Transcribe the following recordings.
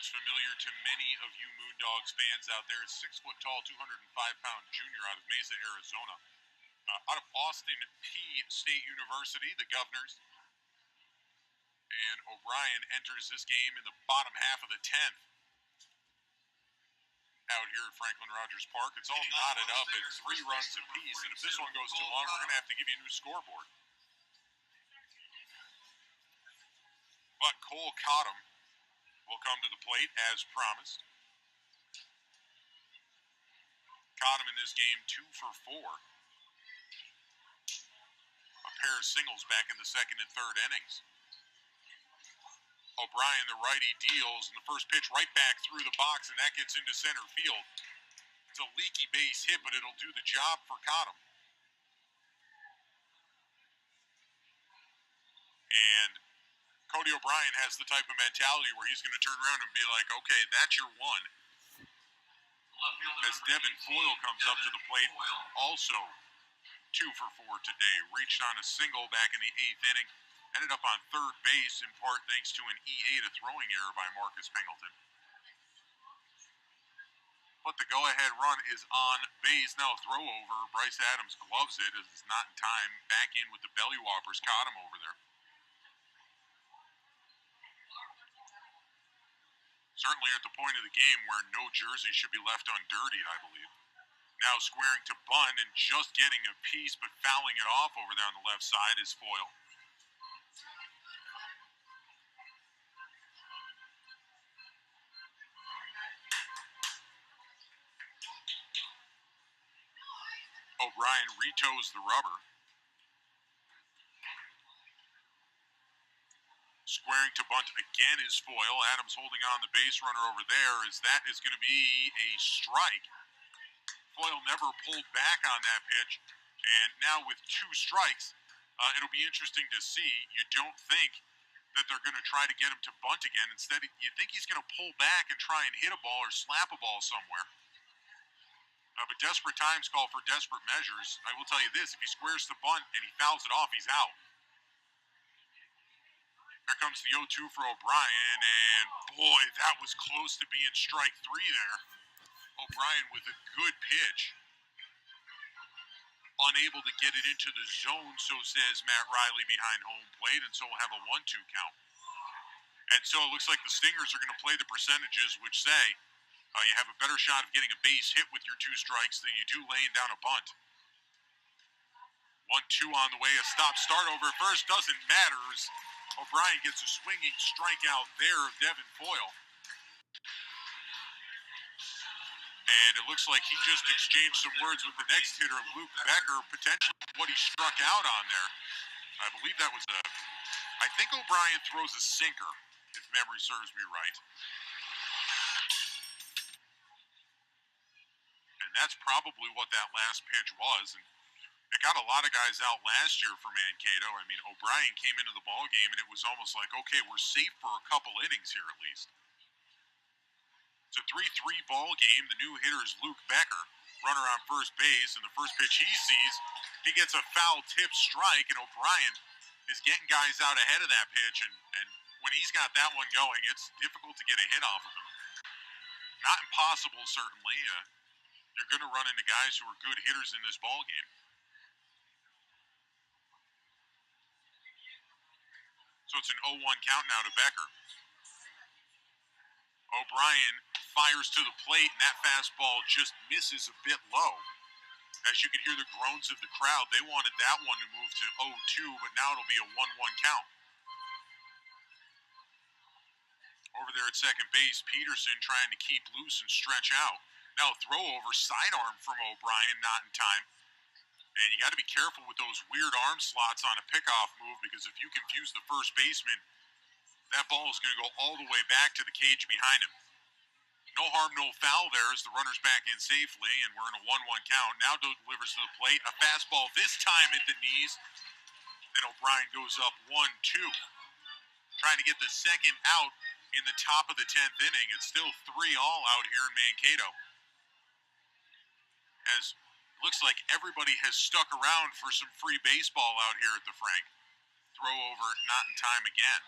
is familiar to many of you Moondogs fans out there. 6 foot tall, 205-pound junior out of Mesa, Arizona. Out of Austin P State University, the Governors. And O'Brien enters this game in the bottom half of the 10th. Out here at Franklin Rogers Park. It's all knotted up at 3 runs apiece. And if this one goes too long, we're going to have to give you a new scoreboard. But Cole Cottom will come to the plate as promised. Cottom in this game 2 for 4. A pair of singles back in the second and third innings. O'Brien, the righty, deals, and the first pitch right back through the box, and that gets into center field. It's a leaky base hit, but it'll do the job for Cottom. And Cody O'Brien has the type of mentality where he's going to turn around and be like, okay, that's your one. As Devin Foyle comes up to the plate, also 2 for 4 today. Reached on a single back in the 8th inning. Ended up on third base, in part thanks to an E8, a throwing error by Marcus Pingleton. But the go-ahead run is on base. Now throw over. Bryce Adams gloves it as it's not in time. Back in with the belly whoppers. Caught him over there. Certainly at the point of the game where no jersey should be left undirtied, I believe. Now squaring to bunt and just getting a piece, but fouling it off over there on the left side is Foyle. O'Brien retoes the rubber. Squaring to bunt again is Foyle. Adams holding on the base runner over there as that is going to be a strike. Foyle never pulled back on that pitch. And now with 2 strikes, it'll be interesting to see. You don't think that they're going to try to get him to bunt again. Instead, you think he's going to pull back and try and hit a ball or slap a ball somewhere. But desperate times call for desperate measures. I will tell you this, if he squares the bunt and he fouls it off, he's out. Here comes the 0-2 for O'Brien, and boy, that was close to being strike 3 there. O'Brien with a good pitch. Unable to get it into the zone, so says Matt Riley behind home plate, and so we'll have a 1-2 count. And so it looks like the Stingers are going to play the percentages, which say you have a better shot of getting a base hit with your 2 strikes than you do laying down a bunt. 1-2 on the way, a stop-start over at first, doesn't matter. O'Brien gets a swinging strikeout there of Devin Foyle. And it looks like he just exchanged some words with the next hitter, Luke Becker, potentially what he struck out on there. I believe that was I think O'Brien throws a sinker, if memory serves me right. And that's probably what that last pitch was. And it got a lot of guys out last year for Mankato. I mean, O'Brien came into the ball game, and it was almost like, okay, we're safe for a couple innings here at least. It's a 3-3 ball game. The new hitter is Luke Becker, runner on first base, and the first pitch he sees, he gets a foul tip strike, and O'Brien is getting guys out ahead of that pitch, and when he's got that one going, it's difficult to get a hit off of him. Not impossible, certainly. You're going to run into guys who are good hitters in this ball game. So it's an 0-1 count now to Becker. O'Brien fires to the plate, and that fastball just misses a bit low. As you can hear the groans of the crowd, they wanted that one to move to 0-2, but now it'll be a 1-1 count. Over there at second base, Peterson trying to keep loose and stretch out. Now throw over, sidearm from O'Brien, not in time. And you got to be careful with those weird arm slots on a pickoff move, because if you confuse the first baseman, that ball is going to go all the way back to the cage behind him. No harm, no foul there as the runner's back in safely, and we're in a 1-1 count. Now delivers to the plate. A fastball this time at the knees, and O'Brien goes up 1-2. Trying to get the second out in the top of the 10th inning. It's still 3-3 out here in Mankato. As looks like everybody has stuck around for some free baseball out here at the Frank. Throw over, not in time again.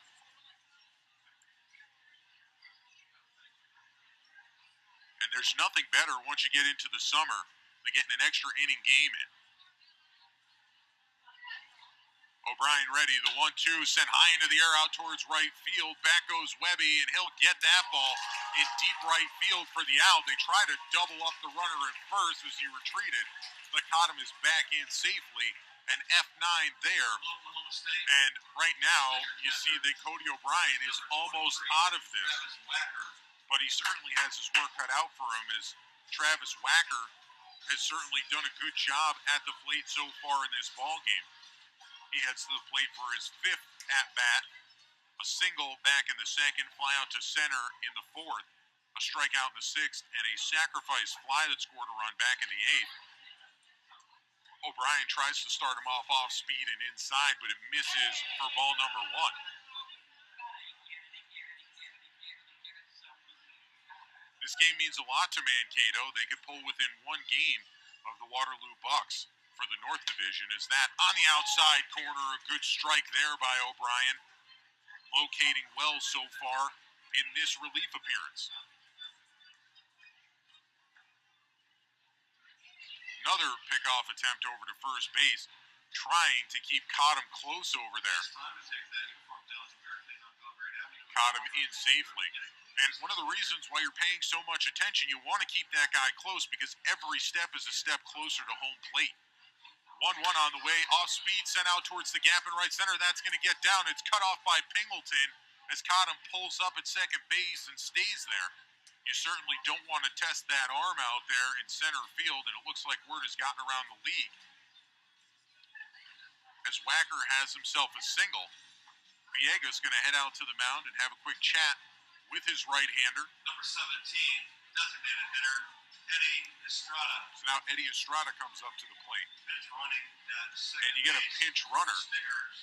there's nothing better once you get into the summer than getting an extra inning game in. O'Brien ready, the 1-2 sent high into the air out towards right field. Back goes Webby, and he'll get that ball in deep right field for the out. They try to double up the runner at first as he retreated, but caught him back in safely. An F9 there. And right now, you see that Cody O'Brien is almost out of this, but he certainly has his work cut out for him, as Travis Wacker has certainly done a good job at the plate so far in this ball game. He heads to the plate for his 5th at-bat, a single back in the 2nd, fly out to center in the 4th, a strikeout in the 6th, and a sacrifice fly that scored a run back in the 8th. O'Brien tries to start him off speed and inside, but it misses for ball number 1. This game means a lot to Mankato. They could pull within 1 game of the Waterloo Bucks for the North Division. Is that on the outside corner? A good strike there by O'Brien, locating well so far in this relief appearance. Another pickoff attempt over to first base, trying to keep Cottom close over there. Cottom in safely. And one of the reasons why you're paying so much attention, you want to keep that guy close because every step is a step closer to home plate. 1-1 on the way, off speed, sent out towards the gap in right center. That's going to get down. It's cut off by Pingleton as Cottom pulls up at second base and stays there. You certainly don't want to test that arm out there in center field, and it looks like word has gotten around the league. As Wacker has himself a single, Villegas going to head out to the mound and have a quick chat with his right-hander. Number 17, designated hitter, Eddie Estrada. So now Eddie Estrada comes up to the plate. Pinch running at second and you get a pinch runner. Stingers.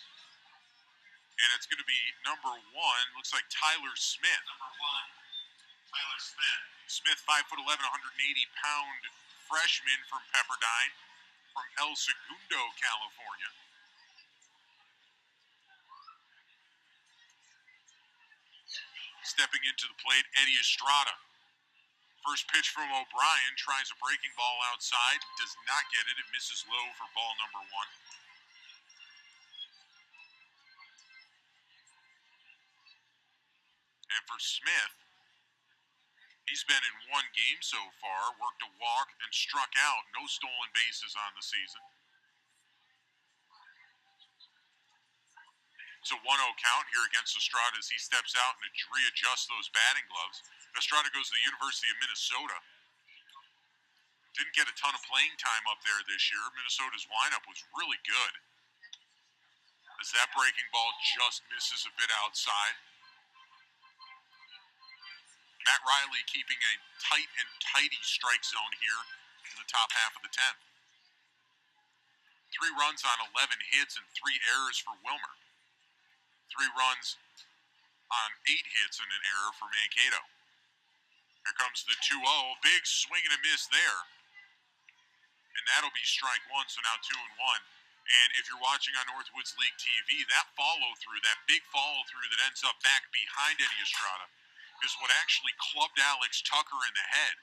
And it's going to be number 1, looks like Tyler Smith. Number 1, Tyler Smith. Smith, 5'11", 180-pound freshman from Pepperdine, from El Segundo, California. Stepping into the plate, Eddie Estrada. First pitch from O'Brien, tries a breaking ball outside, does not get it. It misses low for ball number 1. And for Smith, he's been in 1 game so far, worked a walk and struck out. No stolen bases on the season. It's a 1-0 count here against Estrada as he steps out and readjusts those batting gloves. Estrada goes to the University of Minnesota. Didn't get a ton of playing time up there this year. Minnesota's lineup was really good, as that breaking ball just misses a bit outside. Matt Riley keeping a tight and tidy strike zone here in the top half of the 10th. 3 runs on 11 hits and 3 errors for Wilmar. 3 runs on 8 hits and an error for Mankato. Here comes the 2-0. Big swing and a miss there. And that'll be strike 1, so now 2-1. And if you're watching on Northwoods League TV, that follow-through, that big follow-through that ends up back behind Eddie Estrada is what actually clubbed Alex Tucker in the head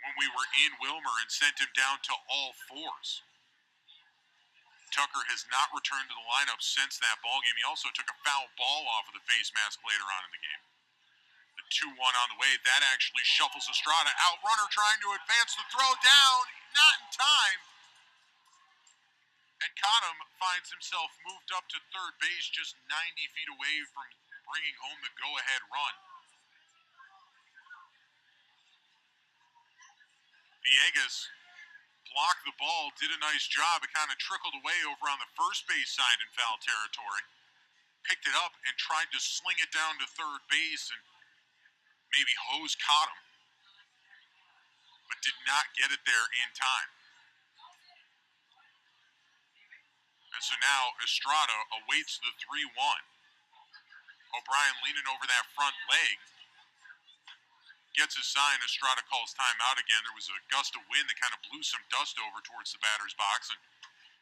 when we were in Wilmar and sent him down to all 4s. Tucker has not returned to the lineup since that ballgame. He also took a foul ball off of the face mask later on in the game. The 2-1 on the way. That actually shuffles Estrada out. Runner trying to advance the throw down. Not in time. And Cottom finds himself moved up to third base, just 90 feet away from bringing home the go-ahead run. Villegas blocked the ball, did a nice job. It kind of trickled away over on the first base side in foul territory. Picked it up and tried to sling it down to third base and maybe hose Cottom, but did not get it there in time. And so now Estrada awaits the 3-1. O'Brien leaning over that front leg. Gets his sign. Estrada calls timeout again. There was a gust of wind that kind of blew some dust over towards the batter's box, and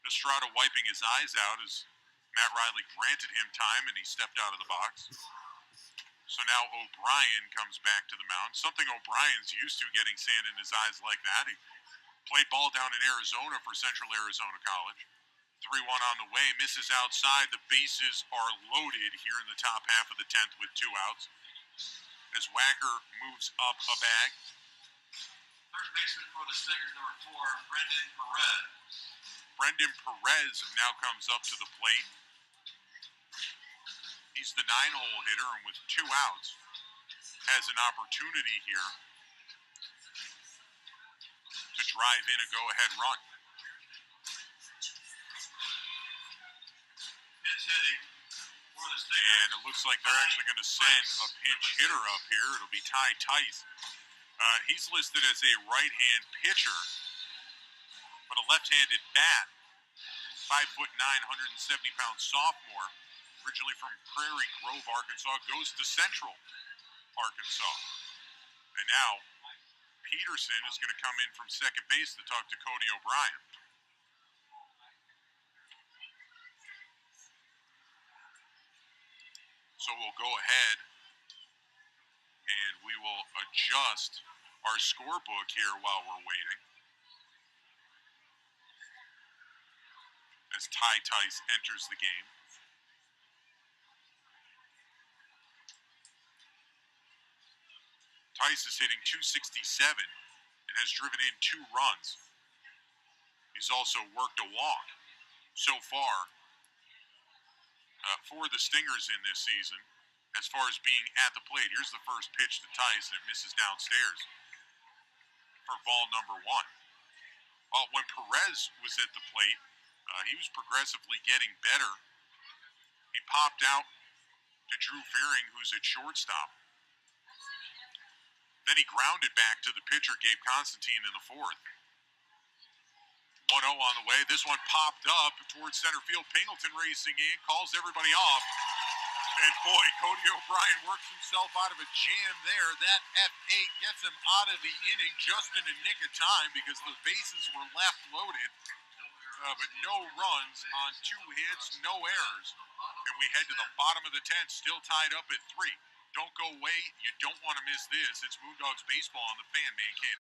Estrada wiping his eyes out as Matt Riley granted him time and he stepped out of the box. So now O'Brien comes back to the mound. Something O'Brien's used to, getting sand in his eyes like that. He played ball down in Arizona for Central Arizona College. 3-1 on the way, misses outside. The bases are loaded here in the top half of the 10th with 2 outs. As Wacker moves up a bag. First baseman for the Stingers, number 4, Brendan Perez. Brendan Perez now comes up to the plate. He's the 9-hole hitter, and with 2 outs, has an opportunity here to drive in a go-ahead run. Pinch hitting for the Stingers. And it looks like they're actually going to send a pinch hitter up here. It'll be Ty Tice. He's listed as a right-hand pitcher, but a left-handed bat. 5'9", 170-pound sophomore, originally from Prairie Grove, Arkansas, goes to Central Arkansas. And now Peterson is going to come in from second base to talk to Cody O'Brien. So we'll go ahead and we will adjust our scorebook here while we're waiting. As Ty Tice enters the game. Tice is hitting .267 and has driven in 2 runs. He's also worked a walk so far for the Stingers in this season as far as being at the plate. Here's the first pitch to Tice, and it misses downstairs for ball number 1. Well, when Perez was at the plate, he was progressively getting better. He popped out to Drew Fearing, who's at shortstop. Then he grounded back to the pitcher, Gabe Constantine, in the 4th. 1-0 on the way. This one popped up towards center field. Pingleton racing in, calls everybody off. And boy, Cody O'Brien works himself out of a jam there. That F8 gets him out of the inning just in the nick of time because the bases were left loaded. But no runs on 2 hits, no errors. And we head to the bottom of the 10th, still tied up at 3. Don't go away. You don't want to miss this. It's Moondogs Baseball on the Fan Mancade.